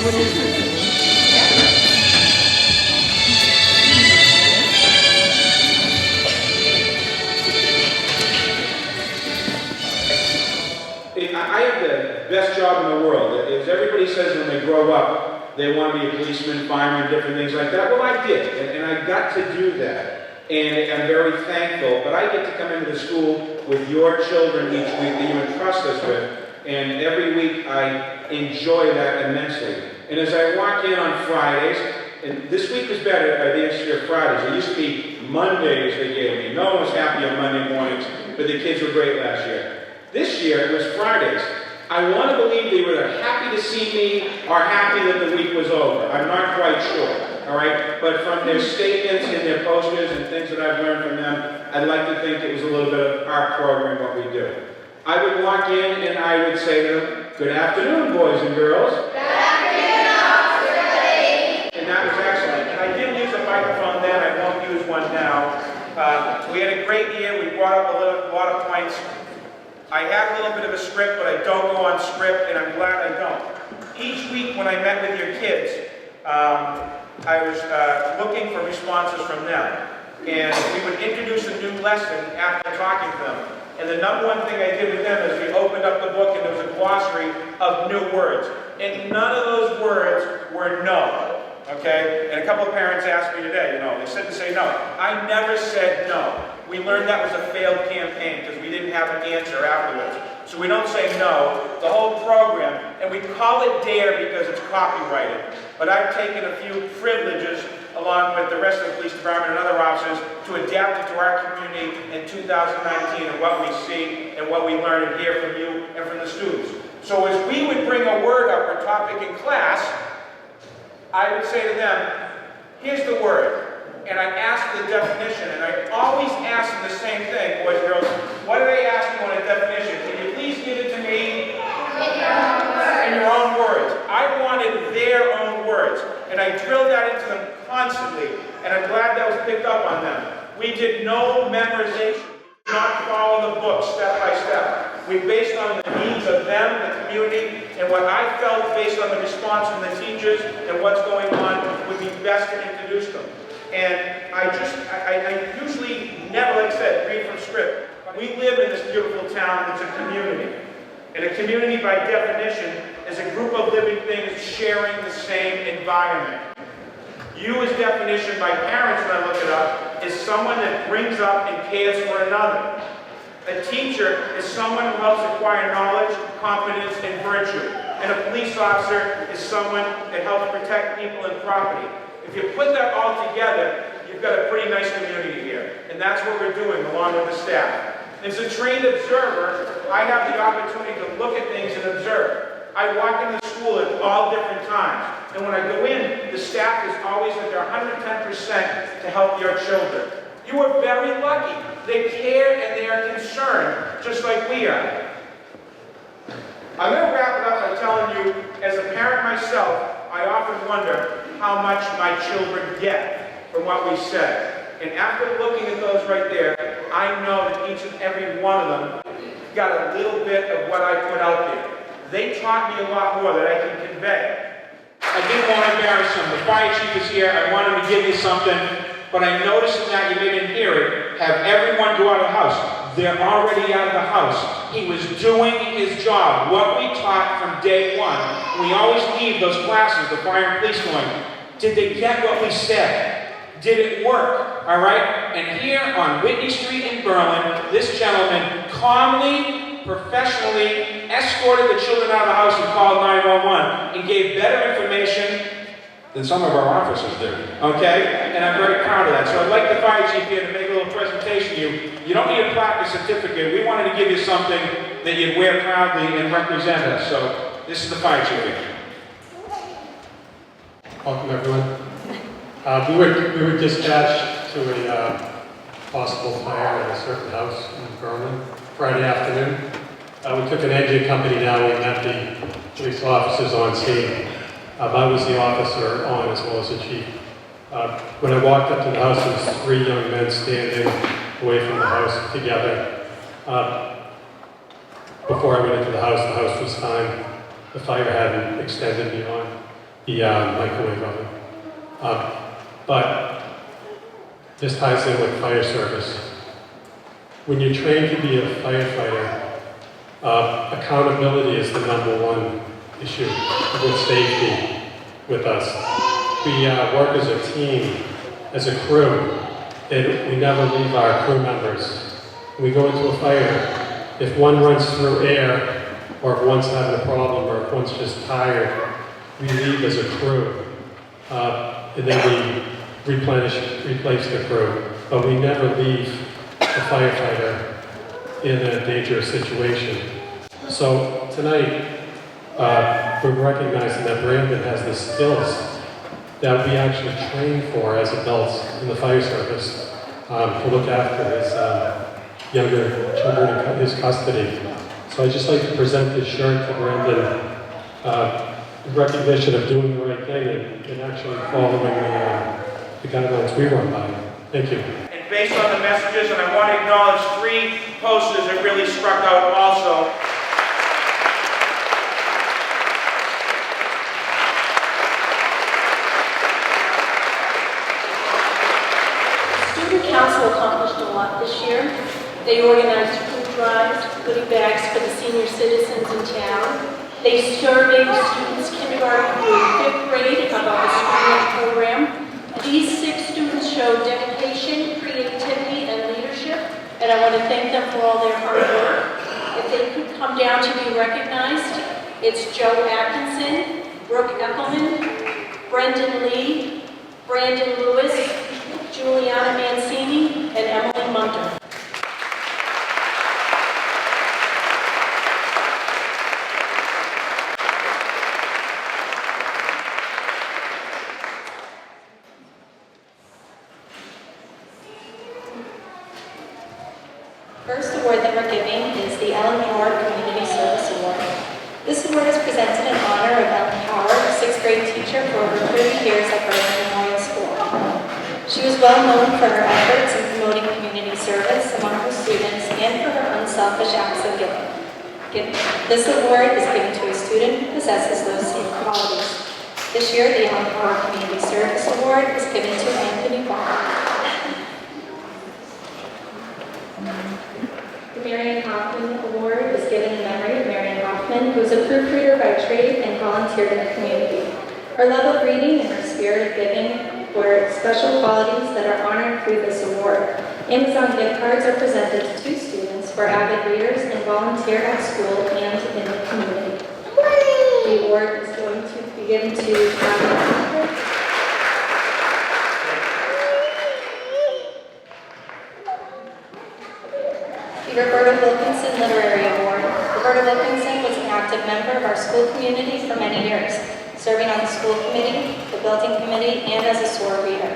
I have the best job in the world. As everybody says when they grow up, they want to be a policeman, fireman, different things like that. Well, I did, and I got to do that. And I'm very thankful. But I get to come into the school with your children each week that you entrust us with. And every week I enjoy that immensely. And as I walk in on Fridays, and this week was better this year Fridays. It used to be Mondays they gave me. No one was happy on Monday mornings, but the kids were great last year. This year it was Fridays. I want to believe they were happy to see me or happy that the week was over. I'm not quite sure, all right? But from their statements and their posters and things that I've learned from them, I'd like to think it was a little bit of our program, what we do. I would walk in and I would say to them, good afternoon, boys and girls. Good afternoon, Officer Lee. And that was excellent. And I didn't use a microphone then, I won't use one now. We had a great year, we brought up a lot of points. I had a little bit of a script, but I don't go on script, and I'm glad I don't. Each week when I met with your kids, I was looking for responses from them. And we would introduce a new lesson after talking to them. And the number one thing I did with them is we opened up the book and there was a glossary of new words. And none of those words were no. Okay? And a couple of parents asked me today, they said to say no. I never said no. We learned that was a failed campaign because we didn't have an answer afterwards. So we don't say no, the whole program, and we call it DARE because it's copyrighted. But I've taken a few privileges along with the rest of the police department and other officers to adapt it to our community in 2019 and what we see and what we learn and hear from you and from the students. So as we would bring a word up or topic in class, I would say to them, here's the word. And I ask the definition, and I always ask them the same thing, boys and girls, what do they ask you on a definition? Can you please give it to me in your own words? I wanted their own words, and I drilled that into them constantly, and I'm glad that was picked up on them. We did no memorization. We did not follow the book step by step. We based on the needs of them, the community, and what I felt based on the response from the teachers and what's going on would be best to introduce them. And I usually never, like I said, read from script. We live in this beautiful town that's a community. And a community, by definition, is a group of living things sharing the same environment. You, as definition by parents, when I look it up, is someone that brings up and cares for another. A teacher is someone who helps acquire knowledge, competence, and virtue. And a police officer is someone that helps protect people and property. If you put that all together, you've got a pretty nice community here. And that's what we're doing along with the staff. As a trained observer, I have the opportunity to look at things and observe. I walk into school at all different times. And when I go in, the staff is always at their 110% to help your children. You are very lucky. They care and they are concerned, just like we are. I'm going to wrap it up by telling you, as a parent myself, I often wonder how much my children get from what we said. And after looking at those right there, I know that each and every one of them got a little bit of what I put out there. They taught me a lot more that I can convey. I didn't want to embarrass them. The fire chief is here. I wanted to give you something. But I noticed that you didn't hear it. Have everyone go out of the house. They're already out of the house. He was doing his job. What we taught from day one. We always leave those classes, the fire and police, going, did they get what we said? Did it work? All right? And here on Whitney Street in Berlin, this gentleman calmly, professionally escorted the children out of the house and called 911 and gave better information than some of our officers do. Okay? And I'm very proud of that. So I'd like the fire chief here to make a little presentation to you. You don't need a plaque or certificate. We wanted to give you something that you'd wear proudly and represent us. So this is the fire chief here. Welcome, everyone. We were dispatched to a possible fire at a certain house in Berlin Friday afternoon. We took an engine company down. We met the police officers on scene. I was the officer on as well as the chief. When I walked up to the house, there was 3 young men standing away from the house together. Before I went into the house was fine. The fire hadn't extended beyond. the microwave oven. But this ties in with fire service. When you're trained to be a firefighter, accountability is the #1 issue with safety with us. We work as a team, as a crew, and we never leave our crew members. When we go into a fire, if one runs through air, or if one's having a problem, or if one's just tired, we leave as a crew. And then we replace the crew. But we never leave the firefighter in a dangerous situation. So tonight, we're recognizing that Brandon has the skills that we actually train for as adults in the fire service to look after his younger children in his custody. So I'd just like to present this shirt to Brandon in recognition of doing the right thing and actually following the guidelines we run by. Thank you. And based on the messages, and I want to acknowledge 3 posters that really struck out also. Student Council accomplished a lot this year. They organized food drives, goodie bags for the senior citizens in town. They surveyed students kindergarten through 5th grade about the school lunch program. These 6 students showed dedication, creativity, and leadership, and I want to thank them for all their hard work. If they could come down to be recognized, it's Joe Atkinson, Brooke Eckelman, Brendan Lee, Brandon Lewis, Juliana Mancini, and Emily Munter. First award that we're giving is the Ellen Howard Community Service Award. This award is presented in honor of Ellen Howard, 6th grade teacher for over 30 years at Berlin Memorial School. She was well known for her efforts in promoting community service among her students and for her unselfish acts of giving. This award is given to a student who possesses those same qualities. This year, the Ellen Howard Community Service Award is given to Anthony Ball. The Marian Hoffman Award is given in memory of Marian Hoffman, who is a proofreader by trade and volunteered in the community. Her love of reading and her spirit of giving were special qualities that are honored through this award. Amazon gift cards are presented to 2 students who are avid readers and volunteer at school and in the community. The award is going to be given to the Roberta Wilkinson Literary Award. Roberta Wilkinson was an active member of our school community for many years, serving on the school committee, the building committee, and as a SOAR reader.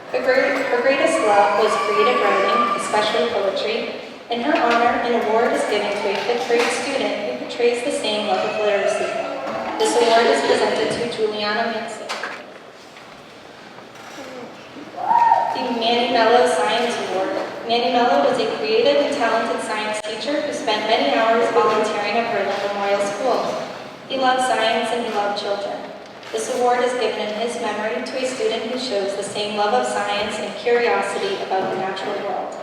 Her greatest love was creative writing, especially poetry. In her honor, an award is given to a 5th grade student who portrays the same love of literacy. This award is presented to Juliana Mancini. The Manny Mello Science Award. Manny Mello was a creative and talented science teacher who spent many hours volunteering at Berlin Memorial School. He loved science and he loved children. This award is given in his memory to a student who shows the same love of science and curiosity about the natural world.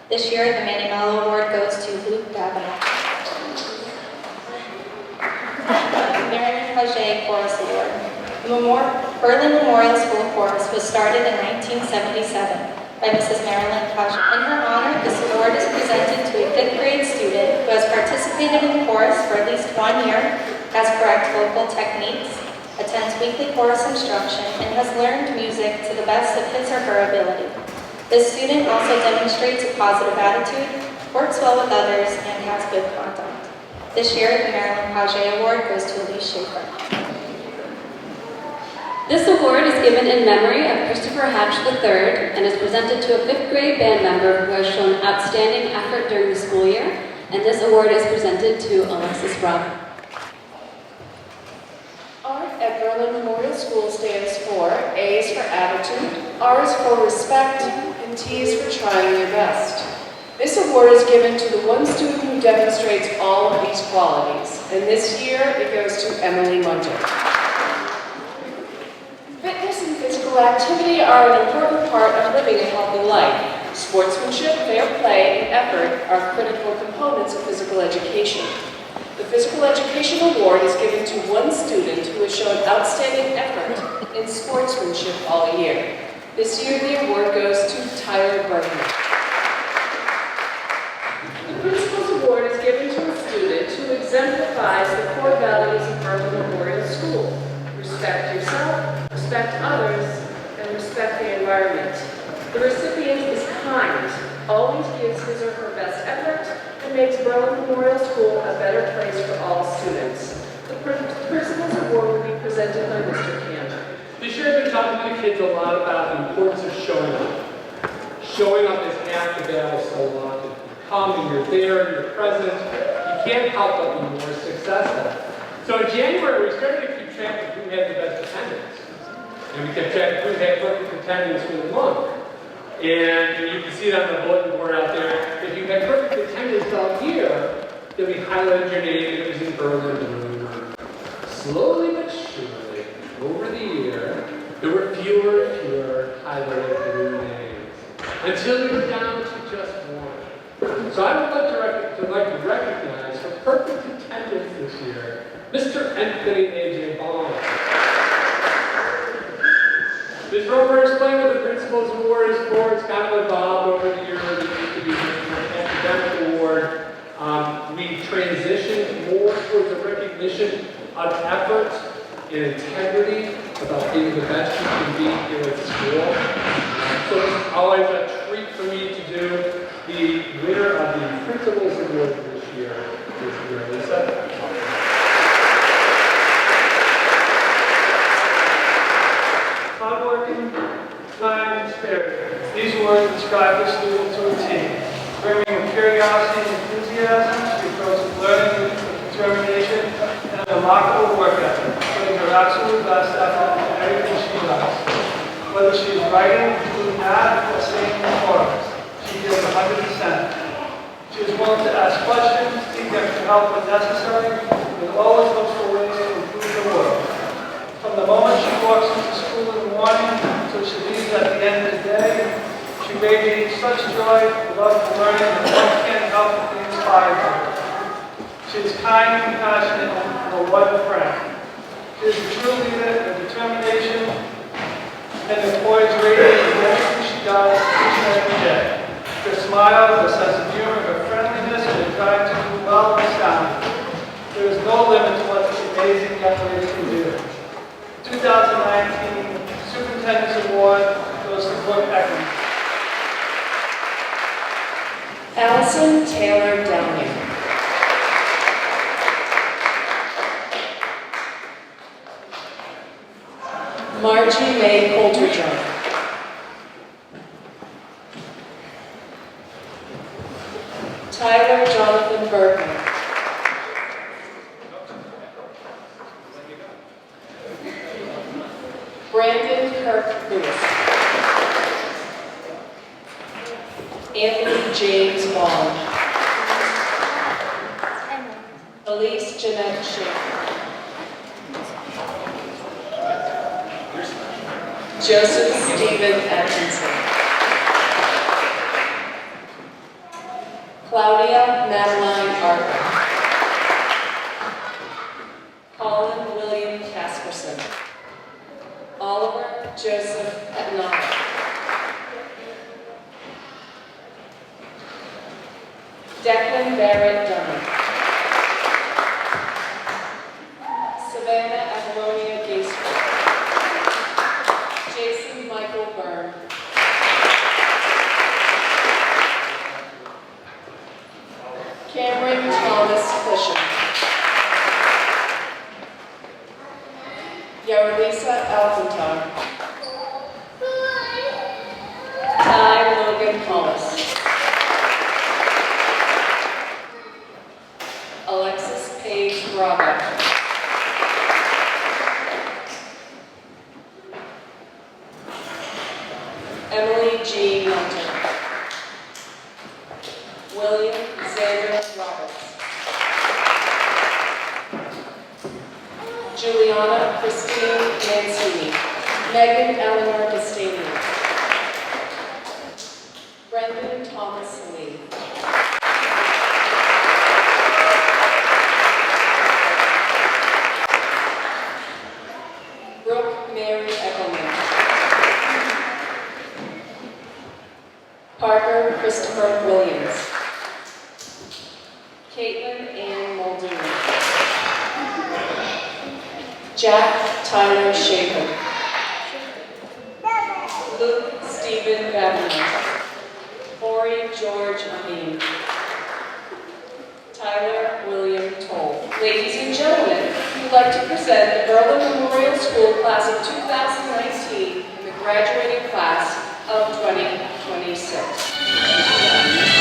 This year, the Manny Mello Award goes to Luke Davenant. The Marion Paget Chorus Award. The Berlin Memorial School Chorus was started in 1977 by Mrs. Marilyn Paget. In her honor, this award is presented to a 5th grade student who has participated in chorus for at least 1 year, has correct vocal techniques, attends weekly chorus instruction, and has learned music to the best of his or her ability. This student also demonstrates a positive attitude, works well with others, and has good conduct. This year, the Marilyn Paget Award goes to Elise Schaefer. This award is given in memory of Christopher Hatch III and is presented to a 5th grade band member who has shown outstanding effort during the school year, and this award is presented to Alexis Robb. Art at Berlin Memorial School stands for A is for attitude, R is for respect, and T is for trying your best. This award is given to the one student who demonstrates all of these qualities, and this year it goes to Emily Munter. Physical activity are an important part of living a healthy life. Sportsmanship, fair play, and effort are critical components of physical education. The Physical Education Award is given to one student who has shown outstanding effort in sportsmanship all year. This year, the award goes to Tyler Bergman. The Principal's Award is given to a student who exemplifies the core values of Bergman Memorial School. Respect yourself, respect others, and respect the environment. The recipient is kind, always gives his or her best effort, and makes Berlin Memorial School a better place for all students. The Principal's Award will be presented by Mr. Campbell. This year I've been talking to the kids a lot about the importance of showing up. Showing up is half the battle so often. You come and you're there, you're present, you can't help but be more successful. So in January, we started to keep track of who had the best attendance. And we kept track of who had perfect attendance for the month. And you can see it on the bulletin board out there. If you had perfect attendance all year, then we highlighted your name and it was in Berlin. Slowly but surely, over the year, there were fewer and fewer highlighted blue names. Until we were down to just one. So I would like to recognize for perfect attendance this year, Mr. Anthony A.J. Bond. Ms. Roper explained what the Principal's Award is for. It's kind of evolved over the years. It used to be an academic award. We transitioned more towards a recognition of effort and integrity about being the best you can be here at school. So it's always a treat for me to do. The winner of the Principal's Award this year is Lisa. Hardworking, kind, and spirit. These words describe the students or team, bringing with curiosity and enthusiasm, she approaches learning with determination and a remarkable work ethic, putting her absolute best effort into everything she does. Whether she's writing, doing math, or singing in chorus, she gives 100%. She is willing to ask questions, seek extra help when necessary, and always looks for ways to improve the world. From the moment she walks into school in the morning until she leaves at the end of the day, she radiates such joy, love for learning, that one can't help but be inspired by her. She is kind, compassionate, and a wonderful friend. She is a true leader with determination and the poise radiating in everything she does each and every day. Her smile, her sense of humor, her friendliness, and her drive to do well is astounding. There is no limit to what this amazing young lady can do. 2019 Superintendent's Award goes to Brooke Eckman. Allison Taylor Downing. Margie May Coulter-John. Tyler Jonathan Bergman. Brandon Kirk Lewis. Anthony James Bond. Elise Jeanette Schaefer. Joseph Stephen Atkinson. Claudia Madeline Arthur. Colin William Casperson. Oliver Joseph Etnara. Declan Barrett Dunham. Savannah Apollonia Gaisford. Jason Michael Byrne. Cameron Thomas Fisher. Yarelisa Alcantar. Ty Logan Hollis. Alexis Paige Bravo. Emily G. Munter. William Xander Roberts. Juliana Christine Mancini. Megan Eleanor Gastanier. Brendan Thomas Lee. Brooke Mary Eckelman. Parker Christopher Williams. Caitlin Ann Muldoon. Jack Tyler Schaefer. Luke Stephen Babner. Corey George Amin. Tyler William Toll. Ladies and gentlemen, we'd like to present the Berlin Memorial School Class of 2019 and the graduating class of 2026.